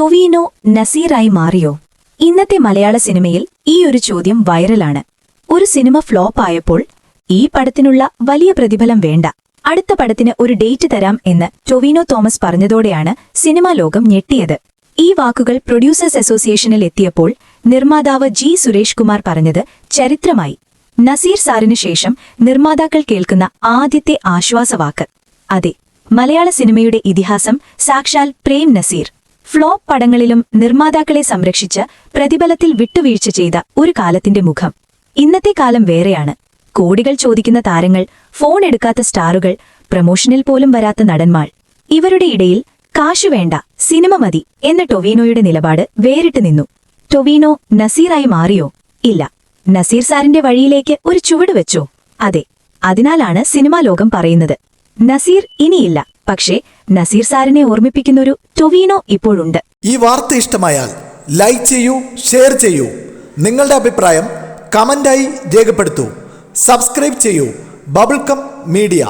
ടൊവീനോ നസീറായി മാറിയോ? ഇന്നത്തെ മലയാള സിനിമയിൽ ഈ ഒരു ചോദ്യം വൈറലാണ്. ഒരു സിനിമ ഫ്ലോപ്പ് ആയപ്പോൾ ഈ പടത്തിനുള്ള വലിയ പ്രതിഫലം വേണ്ട, അടുത്ത പടത്തിന് ഒരു ഡേറ്റ് തരാം എന്ന് ടൊവീനോ തോമസ് പറഞ്ഞതോടെയാണ് സിനിമാ ലോകം ഞെട്ടിയത്. ഈ വാക്കുകൾ പ്രൊഡ്യൂസേഴ്സ് അസോസിയേഷനിൽ എത്തിയപ്പോൾ നിർമ്മാതാവ് ജി സുരേഷ് കുമാർ പറഞ്ഞത് ചരിത്രമായി. നസീർ സാറിനു ശേഷം നിർമ്മാതാക്കൾ കേൾക്കുന്ന ആദ്യത്തെ ആശ്വാസവാക്ക്. അതെ, മലയാള സിനിമയുടെ ഇതിഹാസം സാക്ഷാൽ പ്രേം നസീർ. ഫ്ലോപ്പ് പടങ്ങളിലും നിർമ്മാതാക്കളെ സംരക്ഷിച്ച് പ്രതിഫലത്തിൽ വിട്ടുവീഴ്ച ചെയ്ത ഒരു കാലത്തിന്റെ മുഖം. ഇന്നത്തെ കാലം വേറെയാണ്. കോടികൾ ചോദിക്കുന്ന താരങ്ങൾ, ഫോൺ എടുക്കാത്ത സ്റ്റാറുകൾ, പ്രമോഷനിൽ പോലും വരാത്ത നടന്മാർ. ഇവരുടെ ഇടയിൽ കാശു വേണ്ട, സിനിമ മതി എന്ന ടൊവീനോയുടെ നിലപാട് വേറിട്ട് നിന്നു. ടൊവീനോ നസീറായി മാറിയോ? ഇല്ല. നസീർ സാറിന്റെ വഴിയിലേക്ക് ഒരു ചുവട് വെച്ചോ? അതെ. അതിനാലാണ് സിനിമാ ലോകം പറയുന്നത് നസീർ ഇനിയില്ല, പക്ഷേ നസീർ സാറിനെ ഓർമ്മിപ്പിക്കുന്നൊരു ടൊവീനോ ഇപ്പോഴുണ്ട്. ഈ വാർത്ത ഇഷ്ടമായാൽ ലൈക്ക് ചെയ്യൂ, ഷെയർ ചെയ്യൂ. നിങ്ങളുടെ അഭിപ്രായം കമന്റായി രേഖപ്പെടുത്തൂ. സബ്സ്ക്രൈബ് ചെയ്യൂ ബബിൾകം മീഡിയ.